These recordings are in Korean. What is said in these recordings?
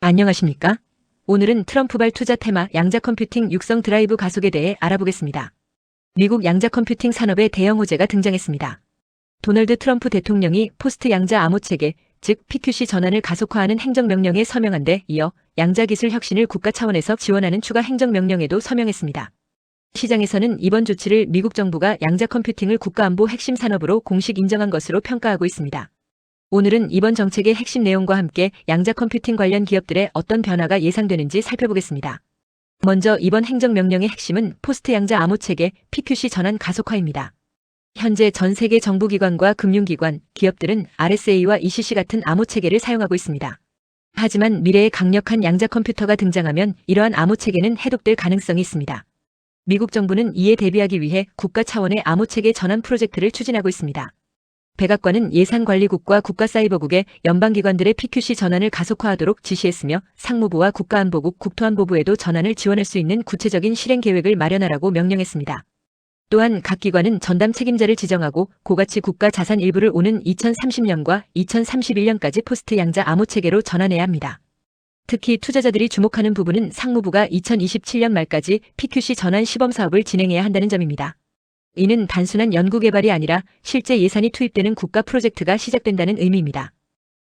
안녕하십니까? 오늘은 트럼프발 투자 테마 양자 컴퓨팅 육성 드라이브 가속에 대해 알아보겠습니다. 미국 양자 컴퓨팅 산업에 대형 호재가 등장했습니다. 도널드 트럼프 대통령이 포스트 양자 암호 체계, 즉 PQC 전환을 가속화하는 행정명령에 서명한 데 이어 양자 기술 혁신을 국가 차원에서 지원하는 추가 행정명령에도 서명했습니다. 시장에서는 이번 조치를 미국 정부가 양자 컴퓨팅을 국가안보 핵심 산업으로 공식 인정한 것으로 평가하고 있습니다. 오늘은 이번 정책의 핵심 내용과 함께 양자 컴퓨팅 관련 기업들의 어떤 변화가 예상되는지 살펴보겠습니다. 먼저 이번 행정명령의 핵심은 포스트 양자 암호 체계 PQC 전환 가속화입니다. 현재 전 세계 정부기관과 금융기관, 기업들은 RSA와 ECC 같은 암호 체계를 사용하고 있습니다. 하지만 미래에 강력한 양자 컴퓨터가 등장하면 이러한 암호 체계는 해독될 가능성이 있습니다. 미국 정부는 이에 대비하기 위해 국가 차원의 암호 체계 전환 프로젝트를 추진하고 있습니다. 백악관은 예산관리국과 국가사이버국의 연방기관들의 PQC 전환을 가속화하도록 지시했으며 상무부와 국가안보국, 국토안보부에도 전환을 지원할 수 있는 구체적인 실행 계획을 마련하라고 명령했습니다. 또한 각 기관은 전담 책임자를 지정하고 고가치 국가 자산 일부를 오는 2030년과 2031년까지 포스트 양자 암호 체계로 전환해야 합니다. 특히 투자자들이 주목하는 부분은 상무부가 2027년 말까지 PQC 전환 시범 사업을 진행해야 한다는 점입니다. 이는 단순한 연구개발이 아니라 실제 예산이 투입되는 국가 프로젝트가 시작된다는 의미입니다.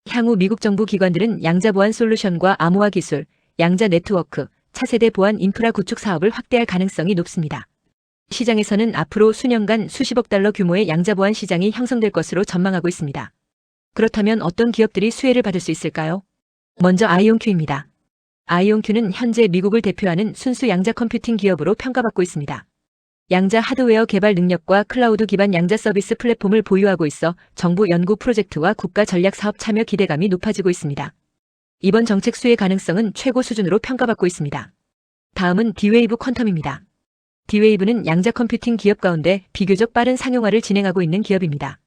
향후 미국 정부 기관들은 양자 보안 솔루션과 암호화 기술, 양자 네트워크, 차세대 보안 인프라 구축 사업을 확대할 가능성이 높습니다. 시장에서는 앞으로 수년간 수십억 달러 규모의 양자 보안 시장이 형성될 것으로 전망하고 있습니다. 그렇다면 어떤 기업들이 수혜를 받을 수 있을까요? 먼저 아이온큐입니다. 아이온큐는 현재 미국을 대표하는 순수 양자 컴퓨팅 기업으로 평가받고 있습니다. 양자 하드웨어 개발 능력과 클라우드 기반 양자 서비스 플랫폼을 보유하고 있어 정부 연구 프로젝트와 국가 전략 사업 참여 기대감이 높아지고 있습니다. 이번 정책 수혜 가능성은 최고 수준으로 평가받고 있습니다. 다음은 D-Wave 퀀텀입니다. D-Wave는 양자 컴퓨팅 기업 가운데 비교적 빠른 상용화를 진행하고 있는 기업입니다.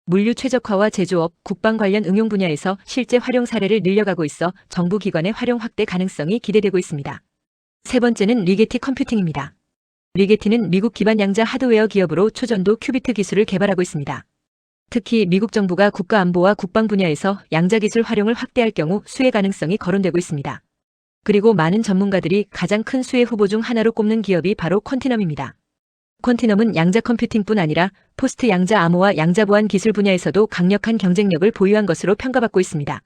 물류 최적화와 제조업, 국방 관련 응용 분야에서 실제 활용 사례를 늘려가고 있어 정부 기관의 활용 확대 가능성이 기대되고 있습니다. 세 번째는 리게티 컴퓨팅입니다. 리게티는 미국 기반 양자 하드웨어 기업으로 초전도 큐비트 기술을 개발하고 있습니다. 특히 미국 정부가 국가안보와 국방 분야에서 양자 기술 활용을 확대할 경우 수혜 가능성이 거론되고 있습니다. 그리고 많은 전문가들이 가장 큰 수혜 후보 중 하나로 꼽는 기업이 바로 퀀티넘입니다. 퀀티넘은 양자 컴퓨팅뿐 아니라 포스트 양자 암호와 양자 보안 기술 분야에서도 강력한 경쟁력을 보유한 것으로 평가받고 있습니다.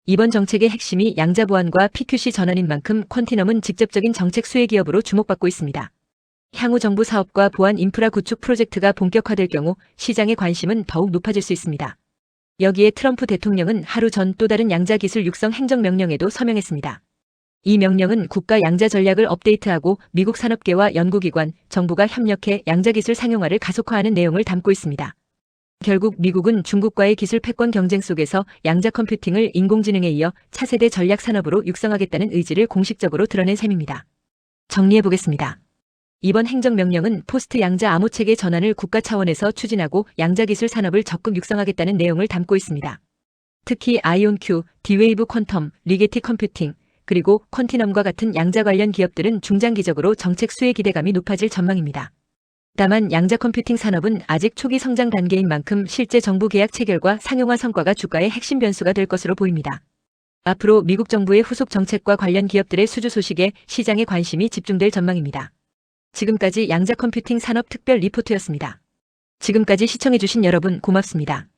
이번 정책의 핵심이 양자 보안과 PQC 전환인 만큼 퀀티넘은 직접적인 정책 수혜 기업으로 주목받고 있습니다. 향후 정부 사업과 보안 인프라 구축 프로젝트가 본격화될 경우 시장의 관심은 더욱 높아질 수 있습니다. 여기에 트럼프 대통령은 하루 전 또 다른 양자 기술 육성 행정명령에도 서명했습니다. 이 명령은 국가 양자 전략을 업데이트하고 미국 산업계와 연구기관, 정부가 협력해 양자 기술 상용화를 가속화하는 내용을 담고 있습니다. 결국 미국은 중국과의 기술 패권 경쟁 속에서 양자 컴퓨팅을 인공지능에 이어 차세대 전략 산업으로 육성하겠다는 의지를 공식적으로 드러낸 셈입니다. 정리해보겠습니다. 이번 행정명령은 포스트 양자 암호 체계 전환을 국가 차원에서 추진하고 양자 기술 산업을 적극 육성하겠다는 내용을 담고 있습니다. 특히 아이온큐, D-Wave 퀀텀, 리게티 컴퓨팅, 그리고 퀀티넘과 같은 양자 관련 기업들은 중장기적으로 정책 수혜 기대감이 높아질 전망입니다. 다만 양자 컴퓨팅 산업은 아직 초기 성장 단계인 만큼 실제 정부 계약 체결과 상용화 성과가 주가의 핵심 변수가 될 것으로 보입니다. 앞으로 미국 정부의 후속 정책과 관련 기업들의 수주 소식에 시장의 관심이 집중될 전망입니다. 지금까지 양자 컴퓨팅 산업 특별 리포트였습니다. 지금까지 시청해주신 여러분 고맙습니다.